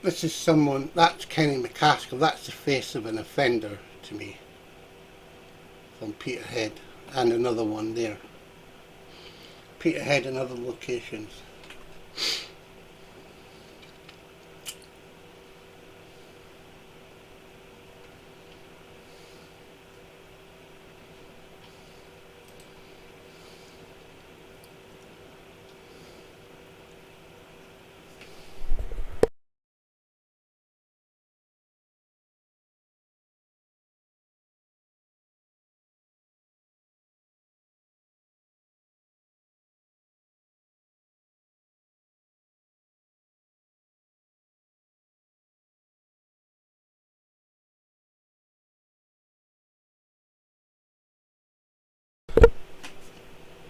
this is someone, that's Kenny MacAskill, that's the face of an offender to me, from Peterhead, and another one there. Peterhead and other locations.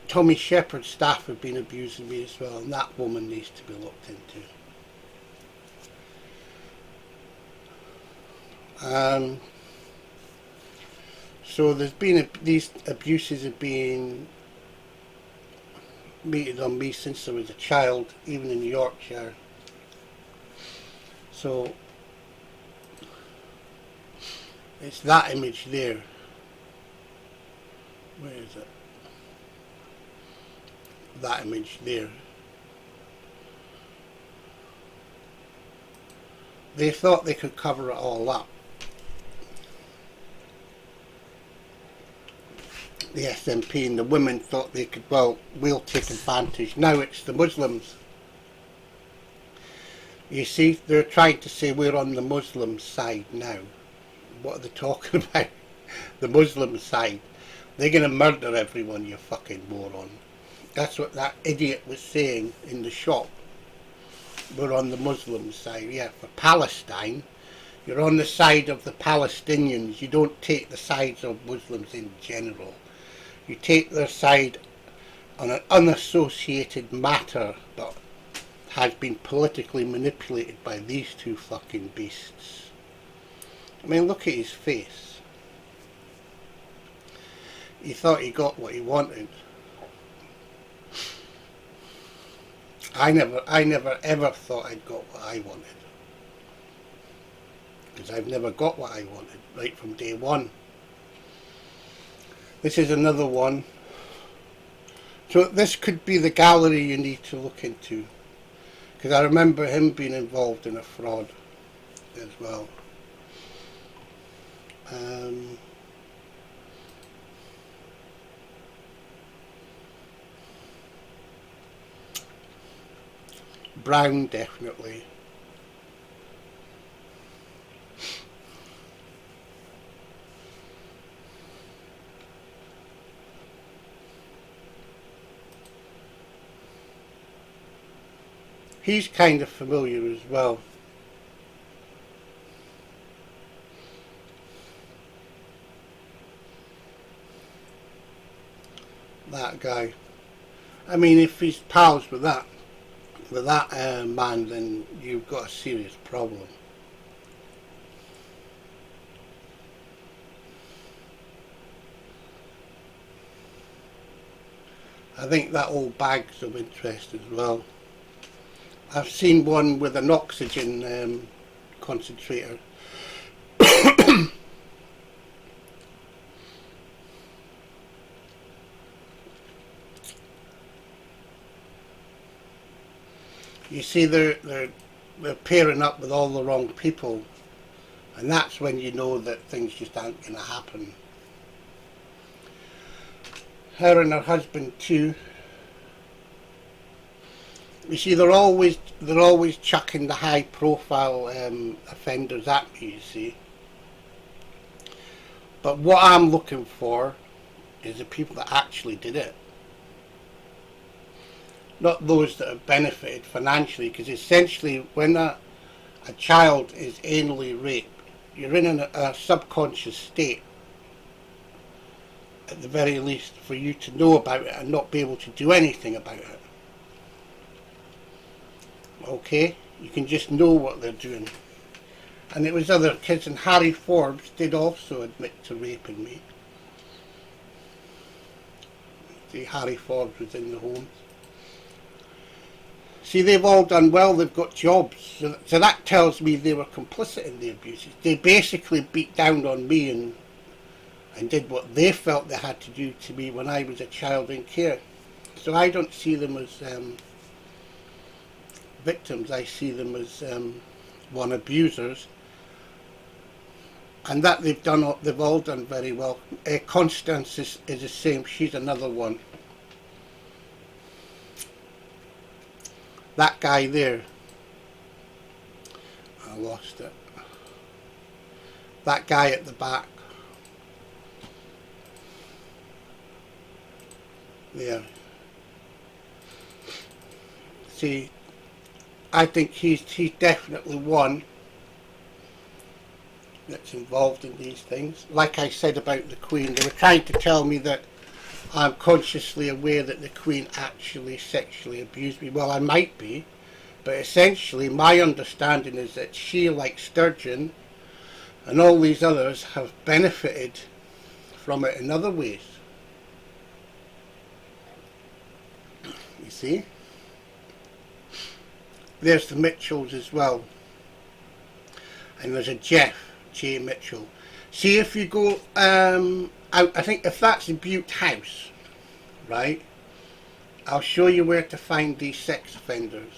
Tommy Shepherd's staff have been abusing me as well, and that woman needs to be looked into. So there's been these abuses have been meted on me since I was a child, even in Yorkshire. So it's that image there. Where is it? That image there. They thought they could cover it all up. The SNP and the women thought they could, well, we'll take advantage. Now it's the Muslims. You see, they're trying to say we're on the Muslim side now. What are they talking about? The Muslim side. They're going to murder everyone, you fucking moron. That's what that idiot was saying in the shop. We're on the Muslim side. Yeah, for Palestine, you're on the side of the Palestinians. You don't take the sides of Muslims in general. You take their side on an unassociated matter that has been politically manipulated by these two fucking beasts. I mean, look at his face. He thought he got what he wanted. I never ever thought I'd got what I wanted. Because I've never got what I wanted, right from day one. This is another one. So this could be the gallery you need to look into. Because I remember him being involved in a fraud as well. Brown, definitely. He's kind of familiar as well. That guy. I mean, if he's pals with that man, then you've got a serious problem. I think that old bag's of interest as well. I've seen one with an oxygen concentrator. You see, they're pairing up with all the wrong people, and that's when you know that things just aren't going to happen. Her and her husband too. You see, they're always chucking the high-profile offenders at me. You see, but what I'm looking for is the people that actually did it. Not those that have benefited financially, because essentially when a child is anally raped, you're in a subconscious state, at the very least, for you to know about it and not be able to do anything about it. Okay? You can just know what they're doing. And it was other kids, and Harry Forbes did also admit to raping me. See, Harry Forbes was in the home. See, they've all done well, they've got jobs. So that tells me they were complicit in the abuses. They basically beat down on me and did what they felt they had to do to me when I was a child in care. So I don't see them as victims, I see them as one, abusers. And that they've all done very well. Constance is the same, she's another one. That guy there, I lost it. That guy at the back, there. See, I think he's definitely one that's involved in these things. Like I said about the Queen, they were trying to tell me that I'm consciously aware that the Queen actually sexually abused me. Well, I might be, but essentially my understanding is that she, like Sturgeon and all these others, have benefited from it in other ways. You see? There's the Mitchells as well. And there's a Jeff J. Mitchell. See, if you go out, I think if that's the Butte House, right, I'll show you where to find these sex offenders.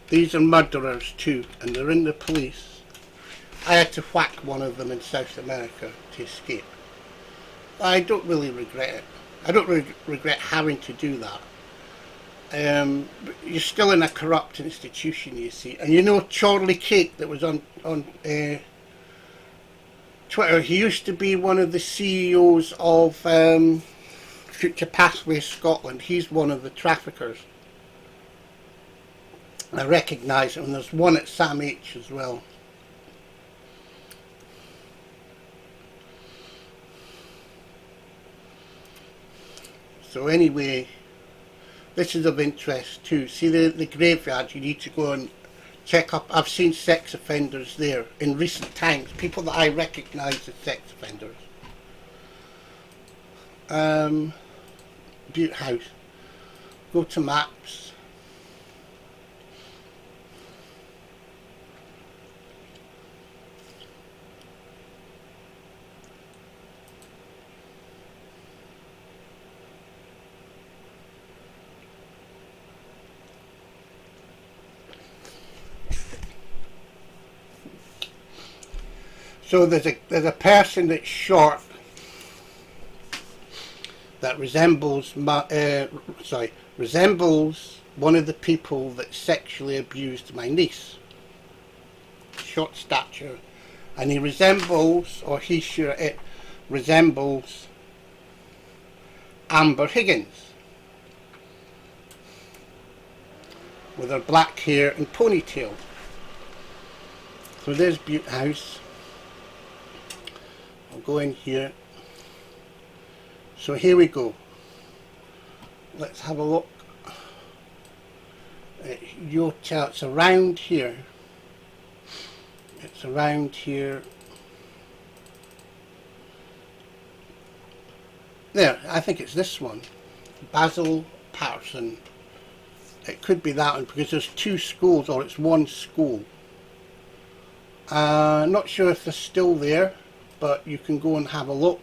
These are murderers too, and they're in the police. I had to whack one of them in South America to escape. I don't really regret it. I don't regret having to do that. But you're still in a corrupt institution, you see. And you know Charlie Cake that was on Twitter, he used to be one of the CEOs of Future Pathways Scotland. He's one of the traffickers. I recognise him, and there's one at Sam H as well. So anyway, this is of interest too. See the graveyard, you need to go and check up. I've seen sex offenders there in recent times, people that I recognise as sex offenders. Butte House. Go to maps. So there's a person that's short that resembles one of the people that sexually abused my niece. Short stature, and he resembles, or he sure it resembles, Amber Higgins with her black hair and ponytail. So there's Butte House. I'll go in here. So here we go. Let's have a look. It's around here. It's around here. There, I think it's this one. Basil Patterson. It could be that one because there's two schools, or it's one school. Not sure if they're still there, but you can go and have a look.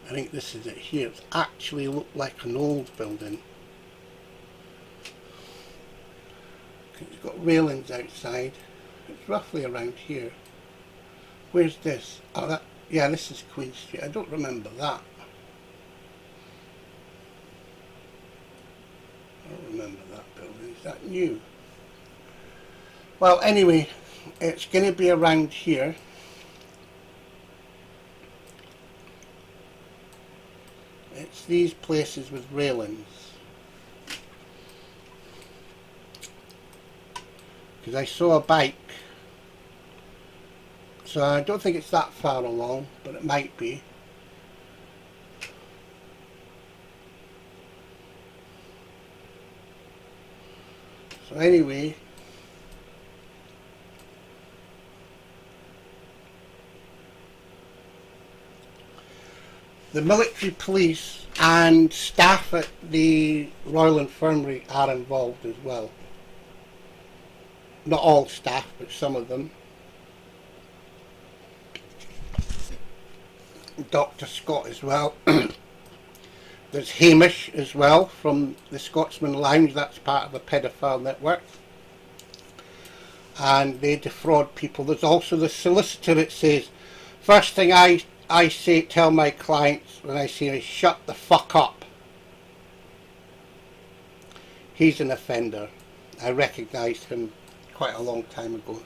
I think this is it here. It actually looked like an old building. It's got railings outside. It's roughly around here. Where's this? Oh, yeah, this is Queen Street. I don't remember that. I don't remember that building. Is that new? Well, anyway, it's going to be around here. It's these places with railings. Because I saw a bike. So I don't think it's that far along, but it might be. So anyway, The military police and staff at the Royal Infirmary are involved as well. Not all staff, but some of them. Dr. Scott as well. There's Hamish as well from the Scotsman Lounge, that's part of the paedophile network. And they defraud people. There's also the solicitor that says, first thing I tell my clients when I see him is shut the fuck up. He's an offender. I recognised him quite a long time ago.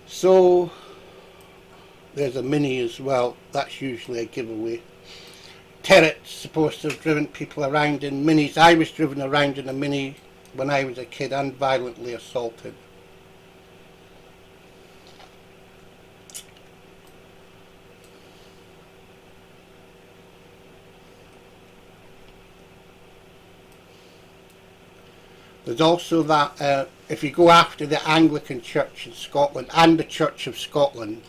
So there's a Mini as well. That's usually a giveaway. Terret's supposed to have driven people around in Minis. I was driven around in a Mini when I was a kid and violently assaulted. There's also that if you go after the Anglican Church in Scotland and the Church of Scotland,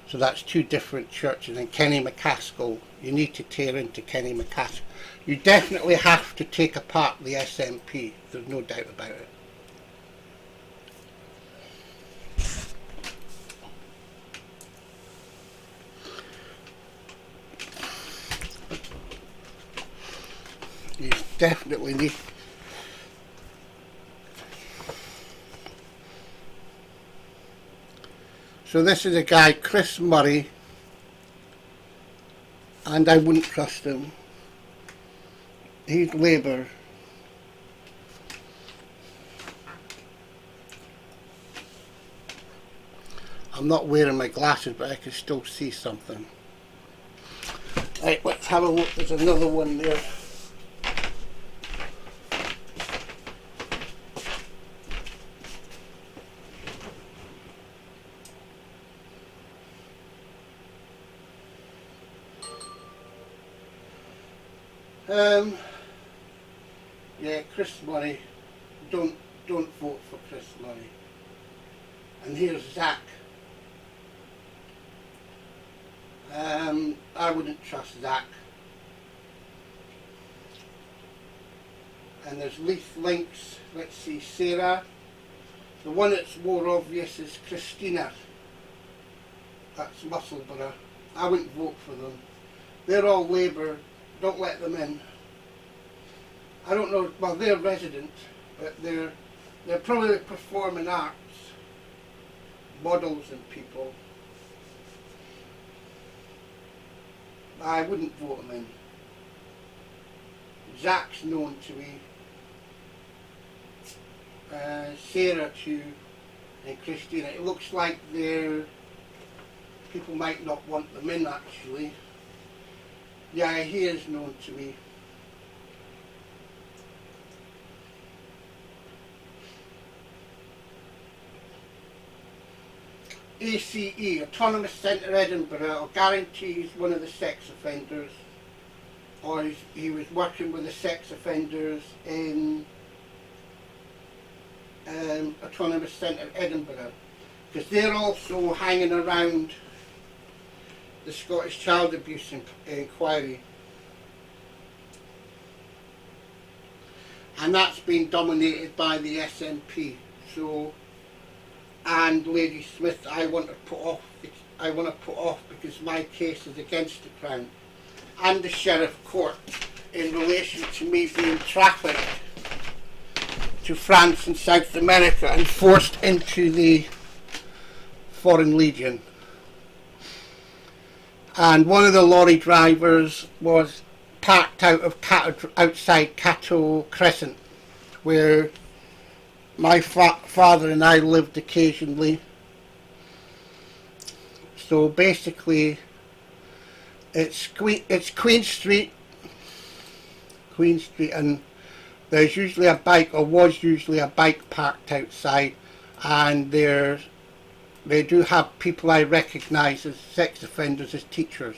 so that's two different churches, and Kenny MacAskill, you need to tear into Kenny MacAskill. You definitely have to take apart the SNP, there's no doubt about it. You definitely need. So this is a guy, Chris Murray, and I wouldn't trust him. He's Labour. I'm not wearing my glasses, but I can still see something. Right, let's have a look. There's another one there. Yeah, Chris Murray. Don't vote for Chris Murray. And here's Zach. I wouldn't trust Zach. And there's Leith Links. Let's see, Sarah. The one that's more obvious is Christina. That's Musselburgh. I wouldn't vote for them. They're all Labour. Don't let them in. I don't know, well, they're resident, but they're probably performing arts, models and people. I wouldn't vote them in. Zach's known to me. Sarah too, and Christina. It looks like people might not want them in actually. Yeah, he is known to me. ACE, Autonomous Centre Edinburgh, or guarantees one of the sex offenders, or he was working with the sex offenders in Autonomous Centre Edinburgh, because they're also hanging around the Scottish Child Abuse Inquiry, and that's been dominated by the SNP. So, and Lady Smith, I want to put off because my case is against the Crown and the Sheriff Court in relation to me being trafficked to France and South America and forced into the Foreign Legion. And one of the lorry drivers was parked outside Cato Crescent, where my father and I lived occasionally. So basically, it's Queen Street, and there's usually a bike, or was usually a bike parked outside, and they do have people I recognise as sex offenders as teachers.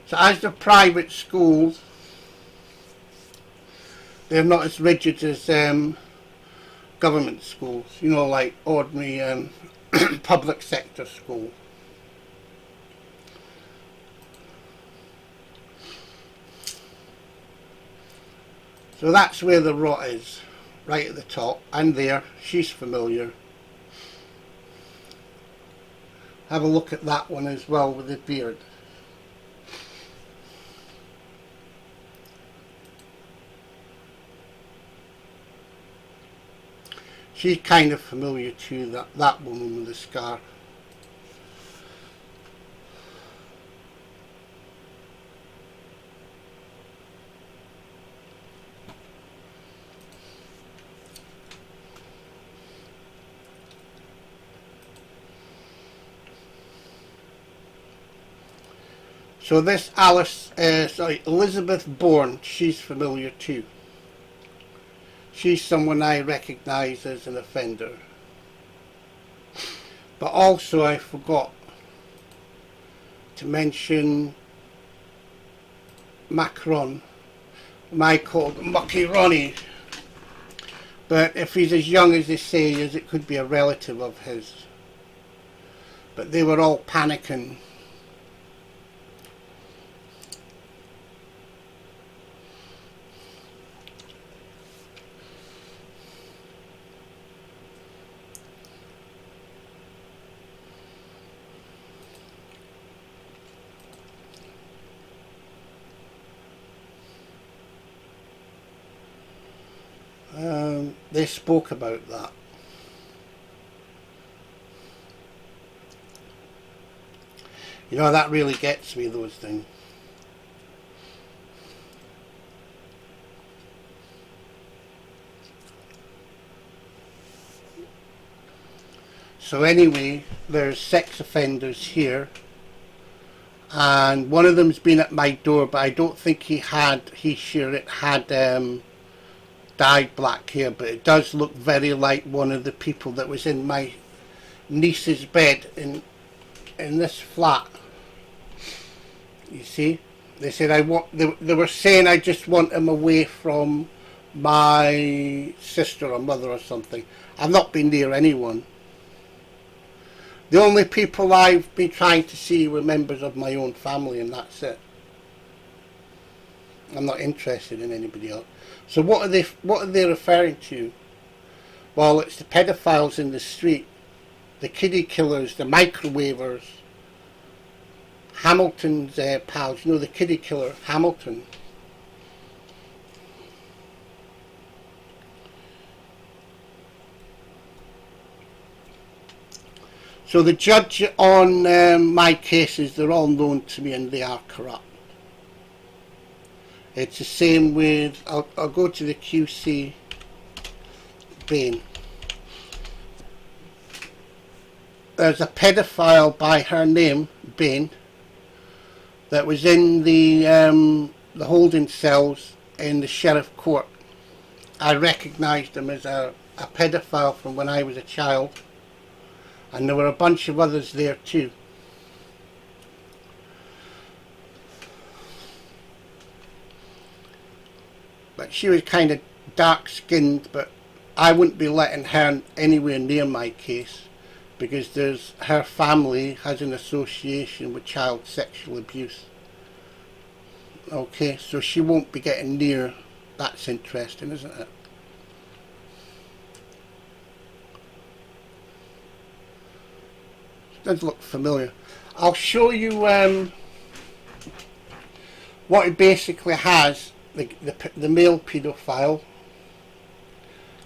So as the private schools, they're not as rigid as government schools, you know, like ordinary public sector school. So that's where the rot is, right at the top, and there, she's familiar. Have a look at that one as well with the beard. She's kind of familiar too, that woman with the scar. So this Elizabeth Bourne, she's familiar too. She's someone I recognise as an offender. But also I forgot to mention Macron. I called Mucky Ronnie. But if he's as young as they say he is, it could be a relative of his. But they were all panicking. They spoke about that. You know, that really gets me, those things. So anyway, there's sex offenders here, and one of them's been at my door, but I don't think he had dyed black hair, but it does look very like one of the people that was in my niece's bed in this flat. You see, they said they were saying I just want him away from my sister or mother or something. I've not been near anyone. The only people I've been trying to see were members of my own family, and that's it. I'm not interested in anybody else. So what are they referring to? Well, it's the pedophiles in the street, the kiddie killers, the microwavers, Hamilton's pals. You know, the kiddie killer, Hamilton. So the judge on my cases, they're all known to me and they are corrupt. It's the same with, I'll go to the QC Bain. There's a pedophile by her name, Bain, that was in the holding cells in the sheriff court. I recognised him as a pedophile from when I was a child, and there were a bunch of others there too. But she was kind of dark-skinned, but I wouldn't be letting her anywhere near my case because her family has an association with child sexual abuse. Okay, so she won't be getting near. That's interesting, isn't it? It does look familiar. I'll show you what it basically has. The male paedophile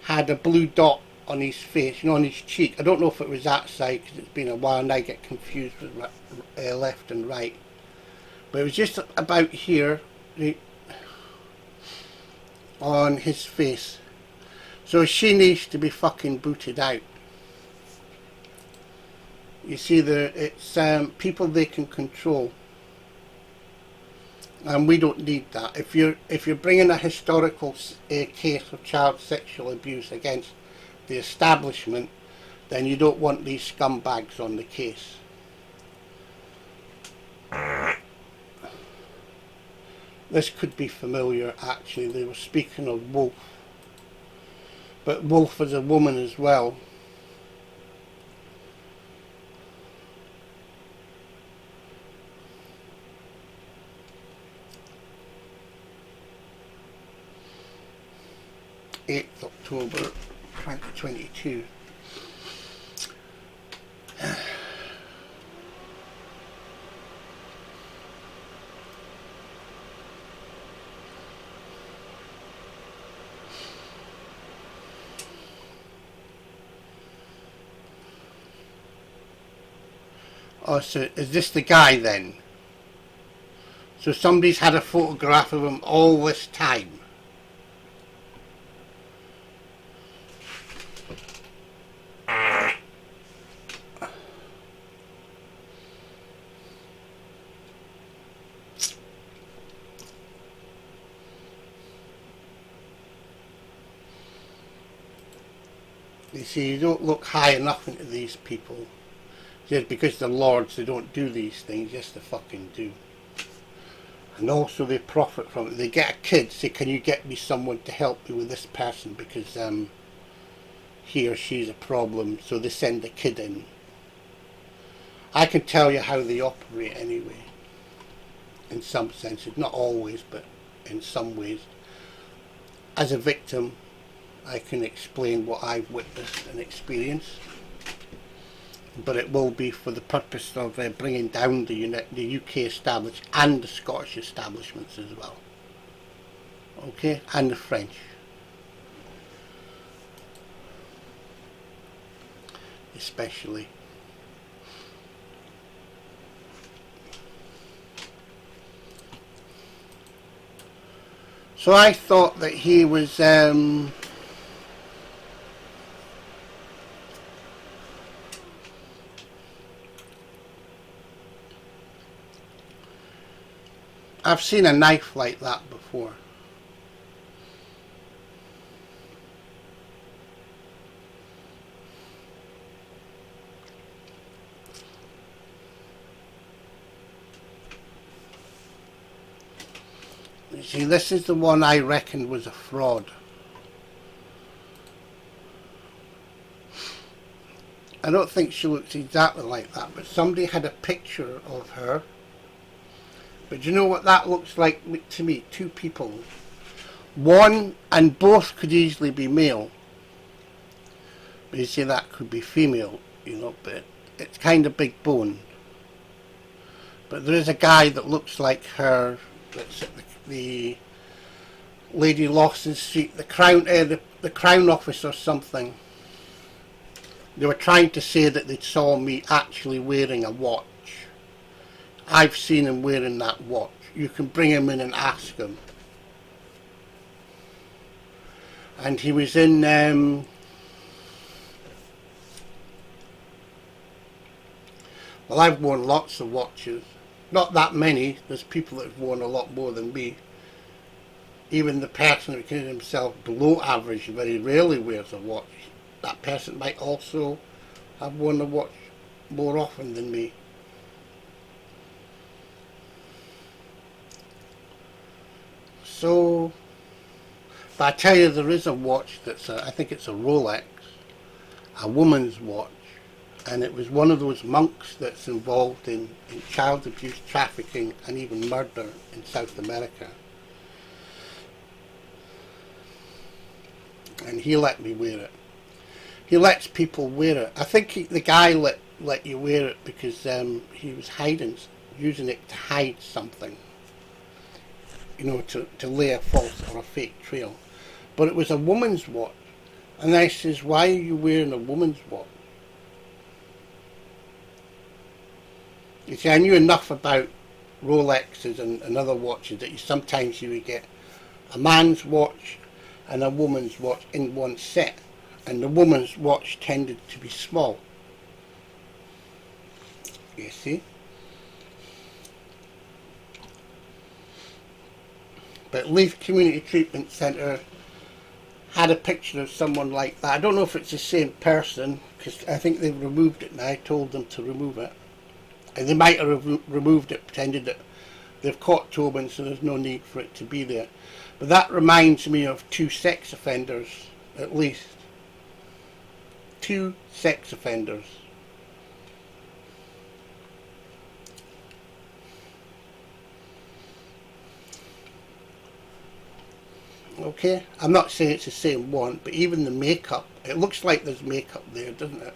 had a blue dot on his face, you know, on his cheek. I don't know if it was that side because it's been a while and I get confused with left and right. But it was just about here on his face. So she needs to be fucking booted out. You see, it's people they can control. And we don't need that. If you're bringing a historical case of child sexual abuse against the establishment, then you don't want these scumbags on the case. This could be familiar, actually. They were speaking of Wolf, but Wolf is a woman as well. 8th October 2022. Oh, so is this the guy then? So somebody's had a photograph of him all this time. You see, you don't look high enough into these people. Just because they're lords, they don't do these things. Yes, they fucking do. And also they profit from it. They get a kid, say, can you get me someone to help me with this person because he or she's a problem, so they send a kid in. I can tell you how they operate anyway, in some senses, not always, but in some ways. As a victim, I can explain what I've witnessed and experienced, but it will be for the purpose of bringing down the UK establishment and the Scottish establishments as well, okay, and the French. Especially. So I thought that he was I've seen a knife like that before. You see, this is the one I reckoned was a fraud. I don't think she looks exactly like that, but somebody had a picture of her. But you know what that looks like to me? Two people. One, and both could easily be male. But you see, that could be female, you know, but it's kind of big boned. But there is a guy that looks like her, that's at the Lady Lawson Street, the Crown Office or something. They were trying to say that they saw me actually wearing a watch. I've seen him wearing that watch. You can bring him in and ask him. And he was in well, I've worn lots of watches. Not that many. There's people that have worn a lot more than me. Even the person who considers himself below average very rarely wears a watch. That person might also have worn a watch more often than me. So, but I tell you, there is a watch that's I think it's a Rolex, a woman's watch, and it was one of those monks that's involved in child abuse, trafficking, and even murder in South America. And he let me wear it. He lets people wear it. I think the guy let you wear it because he was using it to hide something. You know, to lay a false or a fake trail. But it was a woman's watch. And I says, why are you wearing a woman's watch? You see, I knew enough about Rolexes and other watches that sometimes you would get a man's watch and a woman's watch in one set. And the woman's watch tended to be small. You see? But Leith Community Treatment Centre had a picture of someone like that. I don't know if it's the same person, because I think they've removed it now. I told them to remove it. And they might have removed it, pretended that they've caught Tobin, so there's no need for it to be there. But that reminds me of two sex offenders, at least. Two sex offenders. Okay, I'm not saying it's the same one, but even the makeup, it looks like there's makeup there, doesn't it?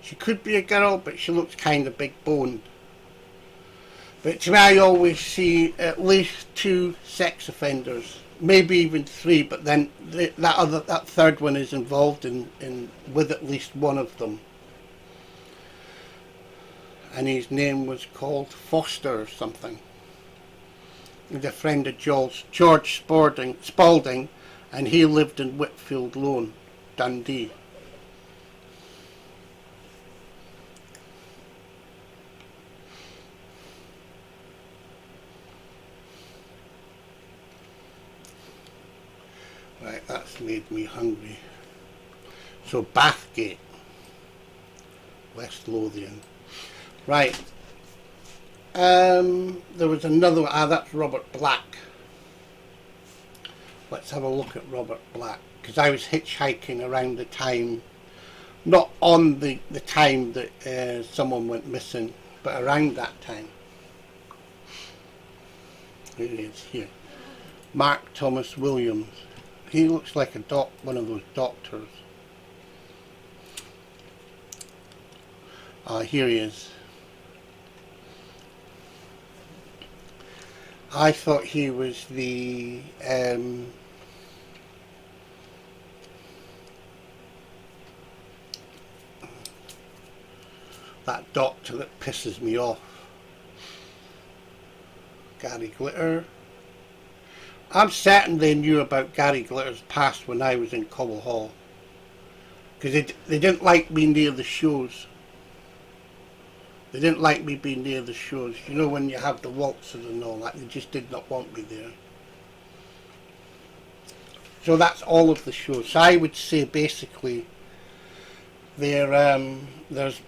She could be a girl, but she looks kind of big boned. But to me, I always see at least 2 sex offenders, maybe even 3. But then that third one is involved in with at least one of them. And his name was called Foster or something. He's a friend of George Spalding, and he lived in Whitfield Lane, Dundee. Right, that's made me hungry. So Bathgate, West Lothian. Right. There was another one. That's Robert Black. Let's have a look at Robert Black. Because I was hitchhiking around the time, not on the time that someone went missing, but around that time. Here he is, here. Mark Thomas Williams. He looks like one of those doctors. Here he is. I thought he was the that doctor that pisses me off. Gary Glitter. I'm certain they knew about Gary Glitter's past when I was in Cobble Hall. Because they didn't like me near the shows. They didn't like me being near the shows. You know, when you have the waltzers and all that, they just did not want me there. So that's all of the shows. So I would say basically there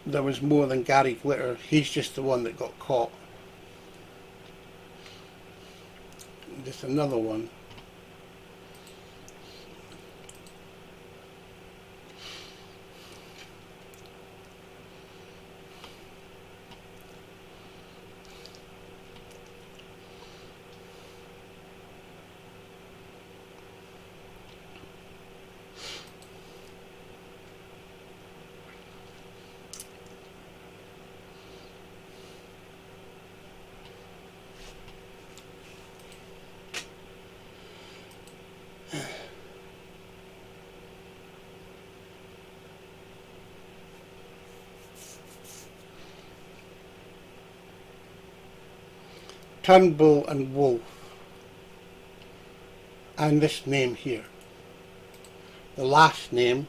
was more than Gary Glitter. He's just the one that got caught. Just another one. Turnbull and Wolf, and this name here, the last name,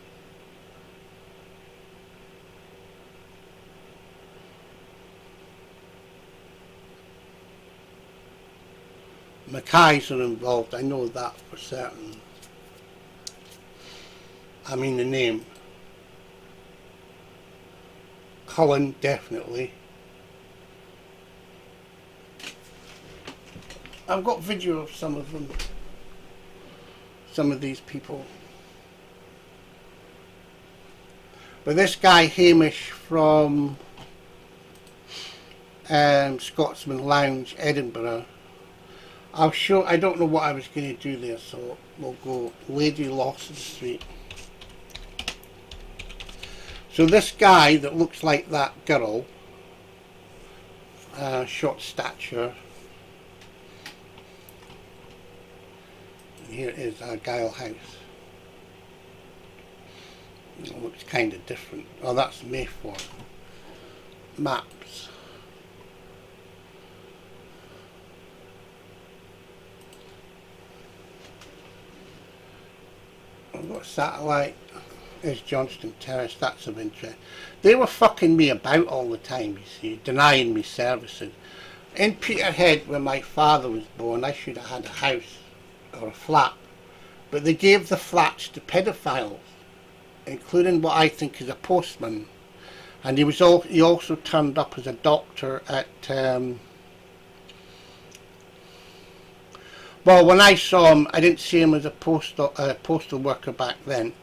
Mackay's are involved, I know that for certain. I mean the name. Cullen, definitely. I've got video of some of them, some of these people. But this guy Hamish from Scotsman Lounge, Edinburgh, I don't know what I was going to do there, so we'll go Lady Lawson Street. So this guy that looks like that girl, short stature, here is Argyle House. It looks kind of different. Oh, that's Mayfair. Maps. I've got satellite. There's Johnston Terrace. That's of interest. They were fucking me about all the time, you see, denying me services. In Peterhead, where my father was born, I should have had a house or a flat, but they gave the flats to pedophiles, including what I think is a postman, and he also turned up as a doctor at well, when I saw him, I didn't see him as a postal worker back then,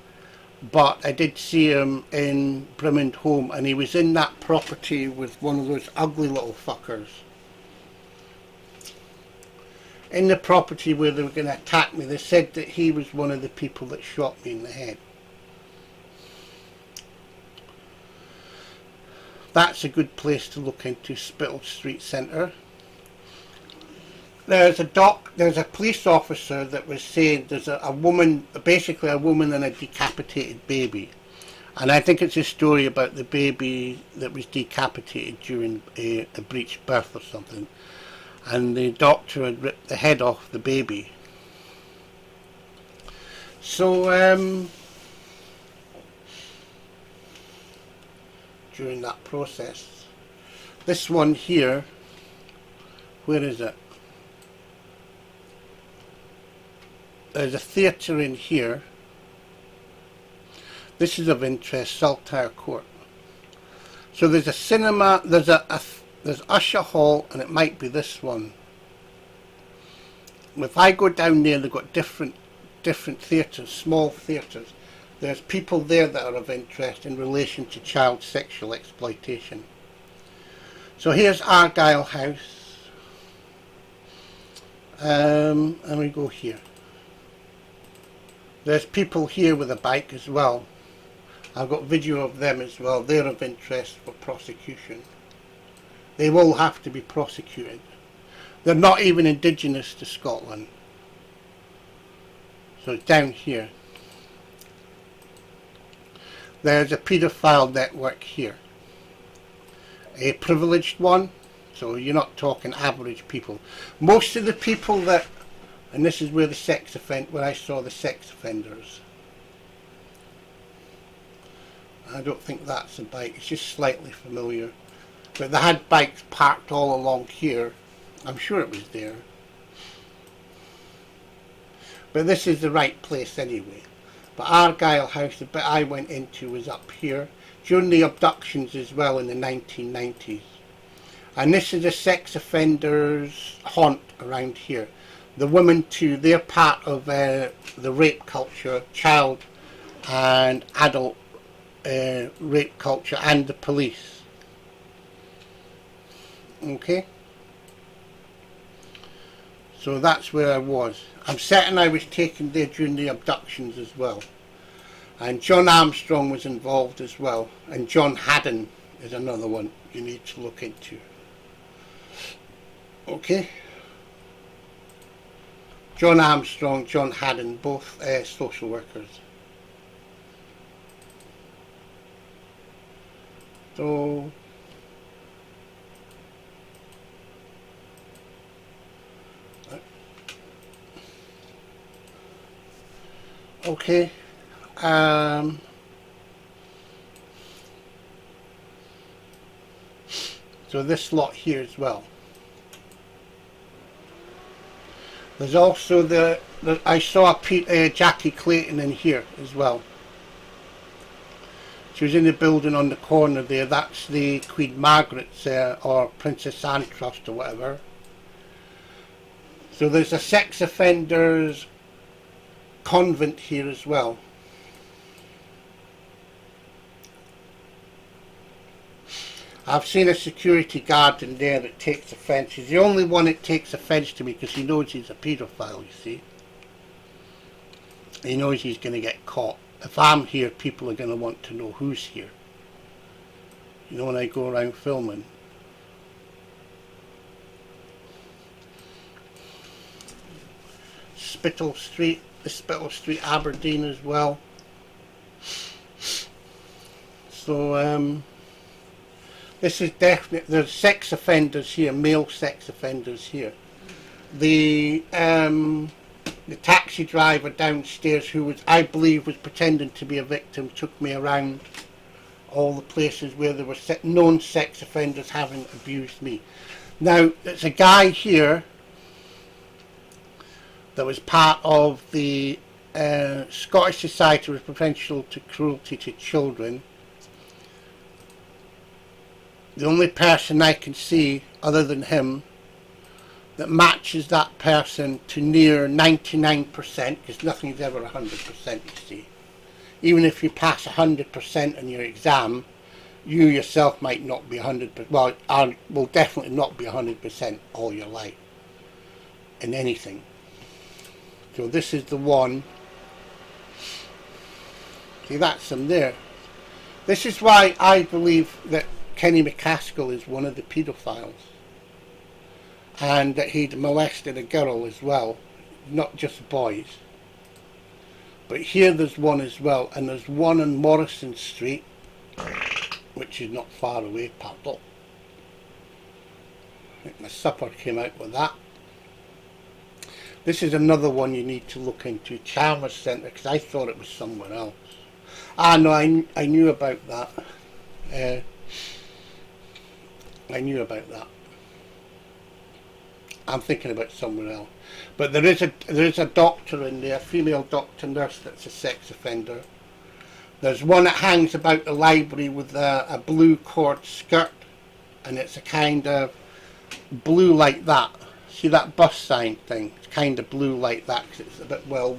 but I did see him in Brimond Home, and he was in that property with one of those ugly little fuckers. in the property where they were going to attack me. They said that he was one of the people that shot me in the head. That's a good place to look into, Spittal Street Centre. There's a police officer that was saying there's a woman, basically a woman and a decapitated baby. And I think it's a story about the baby that was decapitated during a breech birth or something. And the doctor had ripped the head off the baby. So, during that process, this one here, where is it? There's a theatre in here. This is of interest, Saltire Court. So there's a cinema, there's Usher Hall, and it might be this one. If I go down there, they've got different theatres, small theatres. There's people there that are of interest in relation to child sexual exploitation. So here's Argyle House. And we go here. There's people here with a bike as well. I've got video of them as well. They're of interest for prosecution. They will have to be prosecuted. They're not even indigenous to Scotland. So it's down here. There's a paedophile network here. A privileged one. So you're not talking average people. Most of the people that, and this is where where I saw the sex offenders. I don't think that's a bike, it's just slightly familiar. But they had bikes parked all along here. I'm sure it was there. But this is the right place anyway. But Argyle House, the bit I went into, was up here. During the abductions as well in the 1990s. And this is a sex offenders haunt around here. The women too, they're part of the rape culture, child and adult rape culture, and the police. Okay? So that's where I was. I'm certain I was taken there during the abductions as well. And John Armstrong was involved as well. And John Haddon is another one you need to look into. Okay? John Armstrong, John Haddon, both social workers. So, okay. So this lot here as well. There's also I saw Jackie Clayton in here as well. She was in the building on the corner there. That's the Queen Margaret's or Princess Anne Trust or whatever. So there's a sex offenders convent here as well. I've seen a security guard in there that takes offence. He's the only one that takes offence to me because he knows he's a paedophile, you see. He knows he's going to get caught. If I'm here, people are going to want to know who's here. You know, when I go around filming. Spittal Street, the Spittal Street, Aberdeen as well. So, this is definitely, there's sex offenders here, male sex offenders here. The taxi driver downstairs, who I believe was pretending to be a victim, took me around all the places where there were known sex offenders having abused me. Now, there's a guy here that was part of the Scottish Society for Prevention to Cruelty to Children. The only person I can see, other than him, that matches that person to near 99%, because nothing's ever 100%, you see. Even if you pass 100% on your exam, you yourself might not be 100%, well, will definitely not be 100% all your life. in anything. So this is the one. See, that's him there. This is why I believe that Kenny MacAskill is one of the paedophiles, and that he'd molested a girl as well, not just boys. But here there's one as well, and there's one on Morrison Street, which is not far away, Purple. I think my supper came out with that. This is another one you need to look into, Chalmers Centre, because I thought it was somewhere else. Ah no, I knew about that. I knew about that. I'm thinking about somewhere else. But there is a doctor in there, a female doctor nurse that's a sex offender. There's one that hangs about the library with a blue cord skirt, and it's a kind of blue like that. See that bus sign thing? It's kind of blue like that because it's a bit well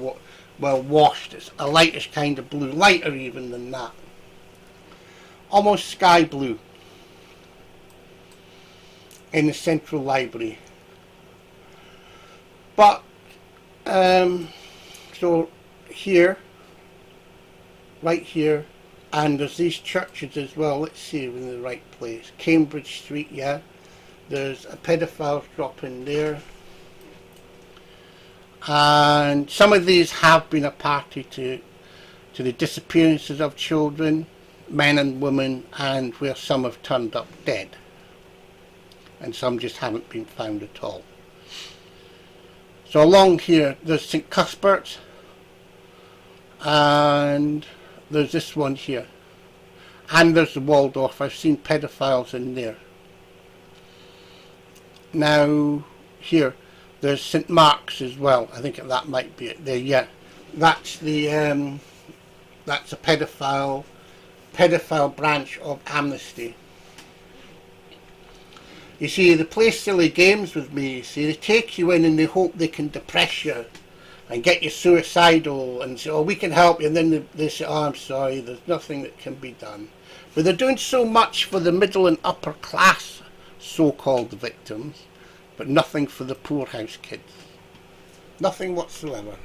washed. It's a lightish kind of blue, lighter even than that. Almost sky blue. In the central library. But so here, right here, and there's these churches as well. Let's see if we're in the right place. Cambridge Street, yeah. There's a paedophile drop in there. And some of these have been a party to the disappearances of children, men and women, and where some have turned up dead. And some just haven't been found at all. So along here, there's St Cuthbert's, and there's this one here. And there's the Waldorf. I've seen pedophiles in there. Now, here, there's St Mark's as well. I think that might be it there, yeah. That's the, that's a pedophile branch of Amnesty. You see, they play silly games with me. You see, they take you in and they hope they can depress you and get you suicidal and say, oh, we can help you. And then they say, oh, I'm sorry, there's nothing that can be done. But they're doing so much for the middle and upper class so-called victims, but nothing for the poorhouse kids. Nothing whatsoever.